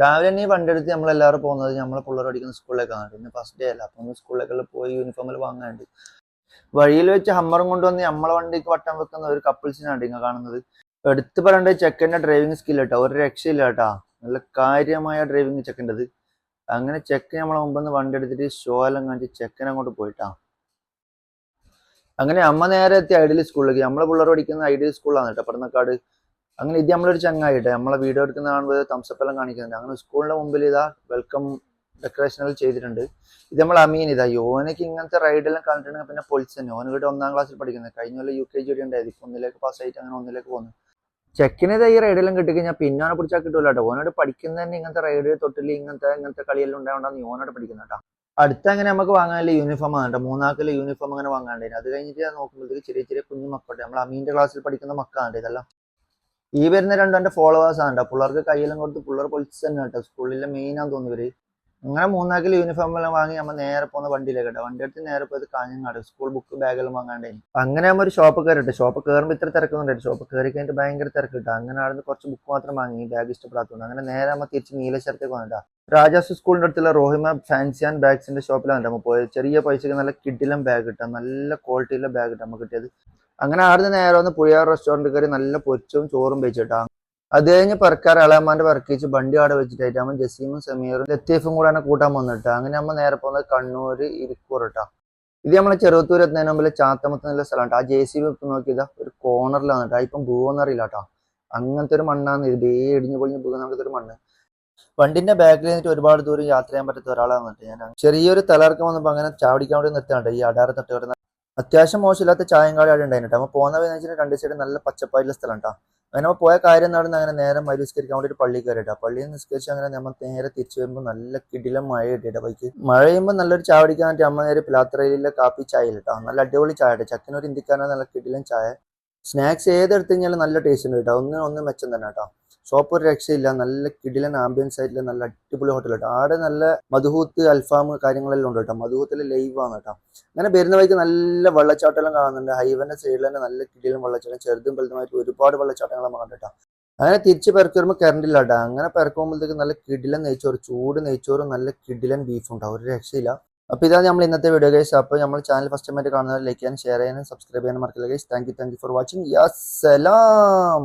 രാവിലെ തന്നെ ഈ വണ്ടി എടുത്ത് നമ്മളെല്ലാവരും പോകുന്നത് നമ്മളെ പിള്ളേർ പഠിക്കുന്ന സ്കൂളിലേക്കാണ്. പിന്നെ ഫസ്റ്റ് ഡേ അല്ല, അപ്പൊ ഒന്ന് സ്കൂളിലേക്കുള്ള പോയി യൂണിഫോമിൽ വാങ്ങാണ്ട് വഴിയിൽ വെച്ച് ഹമ്മറും കൊണ്ടുവന്ന് നമ്മളെ വണ്ടിക്ക് വട്ടം വെക്കുന്ന ഒരു കപ്പിൾസിനാണ് ഇങ്ങനെ കാണുന്നത്. എടുത്തു പറയേണ്ട ചെക്കൻ്റെ ഡ്രൈവിംഗ് സ്കിൽ കേട്ടോ, ഒരു രക്ഷയില്ല കേട്ടാ. നല്ല കാര്യമായ ഡ്രൈവിംഗ് ചെക്കൻ്റെത്. അങ്ങനെ ചെക്കൻ നമ്മളെ മുമ്പ് വണ്ടി എടുത്തിട്ട് ഷോ എല്ലാം കാണിച്ച് ചെക്കൻ അങ്ങോട്ട് പോയിട്ടാ. അങ്ങനെ അമ്മ നേരെ എത്തി ഐഡിയൽ സ്കൂളിലേക്ക്. നമ്മളെ പിള്ളേർ പഠിക്കുന്ന ഐഡിയൽ സ്കൂളിലാണ് കേട്ടോ, പടന്നക്കാട്. അങ്ങനെ ഇത് നമ്മളൊരു ചങ്ങായിട്ടെ നമ്മളെ വീഡിയോ എടുക്കുന്ന കാണുമ്പോൾ തംസപ്പ് എല്ലാം കാണിക്കുന്നുണ്ട്. അങ്ങനെ സ്കൂളിന്റെ മുമ്പിൽ ഇതാ വെൽക്കം ഡെക്കറേഷൻ ചെയ്തിട്ടുണ്ട്. ഇത് നമ്മൾ അമീൻ. ഇതാ യോനക്ക് ഇങ്ങനത്തെ റൈഡെല്ലാം കണ്ടിട്ടുണ്ടെങ്കിൽ പിന്നെ പൊളിച്ച് തന്നെ. ഓൻ ഇവിടെ 1ാം ക്ലാസ്സിൽ പഠിക്കുന്നത്. കഴിഞ്ഞ കൊല്ലം UKG വരെ ഉണ്ടായത്. ഇപ്പൊ 1ലേക്ക് പാസ്സായിട്ട് അങ്ങനെ 1ലേക്ക് പോകുന്നു. ചെക്കിന് ഇതാ ഈ റൈഡെല്ലാം കിട്ടിക്കഴിഞ്ഞാൽ പിന്നെ ഓനെ പിടിച്ചാൽ കിട്ടൂല കേട്ടോ. ഓനോട് പഠിക്കുന്ന തന്നെ ഇങ്ങനത്തെ റൈഡ് തൊട്ടിൽ ഇങ്ങനത്തെ കളിയെല്ലാം ഉണ്ടായോണ്ടാണ് ഓനോട് പഠിക്കുന്നത് കേട്ടോ. അടുത്ത അങ്ങനെ നമുക്ക് വാങ്ങാനുള്ള യൂണിഫോം ആണ് കേട്ടോ. 3 യൂണിഫോം അങ്ങനെ വാങ്ങാണ്ടായിരുന്നു. അത് കഴിഞ്ഞിട്ട് നോക്കുമ്പോഴത്തേക്ക് ചെറിയ ചെറിയ കുഞ്ഞു മക്കളുടെ നമ്മൾ അമീന്റെ ക്ലാസ്സിൽ പഠിക്കുന്ന മക്കളാണ് ഇതെല്ലാം. ഈ വരുന്ന രണ്ടും എൻ്റെ ഫോളോവേഴ്സ് ആണ് കേട്ടോ. പിള്ളേർക്ക് കയ്യെല്ലാം കൊടുത്ത് പിള്ളേർ പൊളിച്ച് തന്നെ കേട്ടോ. സ്കൂളിലെ മെയിൻ ആണെന്ന് തോന്നുന്നു ഇവര്. അങ്ങനെ 3 യൂണിഫോം എല്ലാം വാങ്ങി നമ്മൾ നേരെ പോകുന്ന വണ്ടിയിലേക്ക് കേട്ടോ. വണ്ടി എടുത്ത് നേരെ പോയത് കാഞ്ഞങ്ങാട്. സ്കൂൾ ബുക്ക് ബാഗെല്ലാം വാങ്ങാണ്ടായി. അങ്ങനെ നമ്മൾ ഒരു ഷോപ്പ് കയറിട്ട്. ഷോപ്പ് കയറുമ്പോൾ ഇത്ര തിരക്കൊന്നും. ഷോപ്പ് കയറി കഴിഞ്ഞിട്ട് ഭയങ്കര തിരക്ക് കിട്ടുക. അങ്ങനെ അവിടെ കുറച്ച് ബുക്ക് മാത്രം വാങ്ങി, ബാഗ് ഇഷ്ടപ്പെടാത്തതുകൊണ്ട്. അങ്ങനെ നേരെ നമ്മൾ തിരിച്ച് നീലേശ്വരത്തേക്ക് വന്നിട്ടാ. രാജാസ് സ്കൂളിന്റെ അടുത്തുള്ള റോഹിമ ഫാൻസി ആൻഡ് ബാഗ്സിന്റെ ഷോപ്പിലാണ് നമ്മൾ പോയത്. ചെറിയ പൈസക്ക് നല്ല കിഡിലും ബാഗ് കിട്ടാം, നല്ല ക്വാളിറ്റിയിലുള്ള ബാഗ് കിട്ടാം നമുക്ക് കിട്ടിയത്. അങ്ങനെ ആടുന്ന് നേരെ വന്ന് പുഴയാർ റെസ്റ്റോറൻറ്റ് കയറി നല്ല പൊരിച്ചും ചോറും വെച്ചിട്ടാ. അത് കഴിഞ്ഞ് പെരക്കാർ ഇളയമ്മാന്റെ പെരക്കിച്ച് വണ്ടി അവിടെ വെച്ചിട്ടായിട്ട് നമ്മൾ ജസീമും സമീറും ലത്തീഫും കൂടെ തന്നെ കൂട്ടാൻ വന്നിട്ട്. അങ്ങനെ നമ്മൾ നേരെ പോകുന്നത് കണ്ണൂർ ഇരിക്കൂർ കേട്ടോ. ഇത് നമ്മളെ ചെറുത്തൂർ എത്തുന്നതിന് മുമ്പിൽ ചാത്തമത്ത് നല്ല സ്ഥലമാണ്. ആ JCB ഇപ്പം നോക്കിയതാ ഒരു കോർണറിലാണ് കേട്ടോ. ഇപ്പം ഭൂവെന്നറിയില്ല കേട്ടോ. അങ്ങനത്തെ ഒരു മണ്ണാണ് ഇത്. ഇടിഞ്ഞു പൊളിഞ്ഞ് പോകുന്ന അങ്ങനത്തെ ഒരു മണ്ണ്. വണ്ടിന്റെ ബാക്കിൽ നിന്നിട്ട് ഒരുപാട് ദൂരം യാത്ര ചെയ്യാൻ പറ്റാത്ത ഒരാളാണ് വന്നിട്ട്. ഞാൻ ചെറിയൊരു തലർക്കം വന്നപ്പോൾ അങ്ങനെ ചാവടിക്കാൻ വേണ്ടി നിർത്താണ്ട്. ഈ അടാറ് തട്ട് കിടന്ന അത്യാവശ്യം മോശമില്ലാത്ത ചായം കാട് അവിടെ ഉണ്ടായിരുന്നു. നമ്മൾ പോകുന്ന വെച്ചാൽ 2 സൈഡ് നല്ല പച്ചപ്പായിട്ടുള്ള സ്ഥലം കേട്ടോ. അങ്ങനെ നമ്മൾ പോയ കാര്യം നടന്ന് അങ്ങനെ നേരെ നിസ്കരിക്കാൻ വേണ്ടി ഒരു പള്ളി കയറിയിട്ടാ. പള്ളിയിൽ നിസ്കരിച്ച് അങ്ങനെ നമ്മൾ നേരെ തിരിച്ചു വരുമ്പോൾ നല്ല കിടിലം മഴ കിട്ടിയിട്ടാ ബൈക്ക്. മഴ ചെയ്യുമ്പോൾ നല്ലൊരു ചാവടിക്കാൻ വേണ്ടി അമ്മ നേരെ പിലാത്രയിലെ കാപ്പി ചായ കേട്ടോ. നല്ല അടിപൊളി ചായ കേട്ടോ. ചക്കനൊരു ഇന്ത്യക്കാരനാണ്, നല്ല കിടിലം ചായ. സ്നാക്സ് ഏതെടുത്ത് കഴിഞ്ഞാലും നല്ല ടേസ്റ്റ് ഉണ്ട് കേട്ടോ. ഒന്നും മെച്ചം തന്നെ കേട്ടോ. ഷോപ്പ് ഒരു രക്ഷയില്ല. നല്ല കിടിലൻ ആംബിയൻസ് ആയിട്ടുള്ള നല്ല അടിപൊളി ഹോട്ടൽ കേട്ടോ. ആടെ നല്ല മധുഹൂത്ത് അൽഫാം കാര്യങ്ങളെല്ലാം ഉണ്ട് കേട്ടോ. മധുഹൂത്തിൽ ലൈവ് ആണ് കേട്ടോ. അങ്ങനെ വരുന്ന വഴിക്ക് നല്ല വെള്ളച്ചാട്ടമെല്ലാം കാണുന്നുണ്ട്. ഹൈവേന്റെ സൈഡിൽ തന്നെ നല്ല കിടിലൻ വെള്ളച്ചാട്ടം, ചെറുതും വലുതുമായിട്ട് ഒരുപാട് വെള്ളച്ചാട്ടങ്ങൾ നമ്മൾ കണ്ടിട്ടോ. അങ്ങനെ തിരിച്ച് പെരക്ക് വരുമ്പോൾ കറണ്ട് ഇല്ല കേട്ടോ. അങ്ങനെ പെരക്കുമ്പോഴത്തേക്ക് നല്ല കിടിലൻ നെയ്ച്ചോറ്, ചൂട് നെയ്ച്ചോറും നല്ല കിടിലൻ ബീഫും ഉണ്ടാവും, ഒരു രക്ഷയില്ല. അപ്പോൾ ഇതാണ് നമ്മൾ ഇന്നത്തെ വീഡിയോ ഗൈസ്. അപ്പോൾ നമ്മൾ ചാനൽ ഫസ്റ്റ് ടൈമായിട്ട് കാണുന്നവർ ലൈക്ക് ചെയ്യാനും ഷെയർ ചെയ്യാനും സബ്സ്ക്രൈബ് ചെയ്യാനും മറക്കില്ല guys. Thank you for watching. Yeah Salam.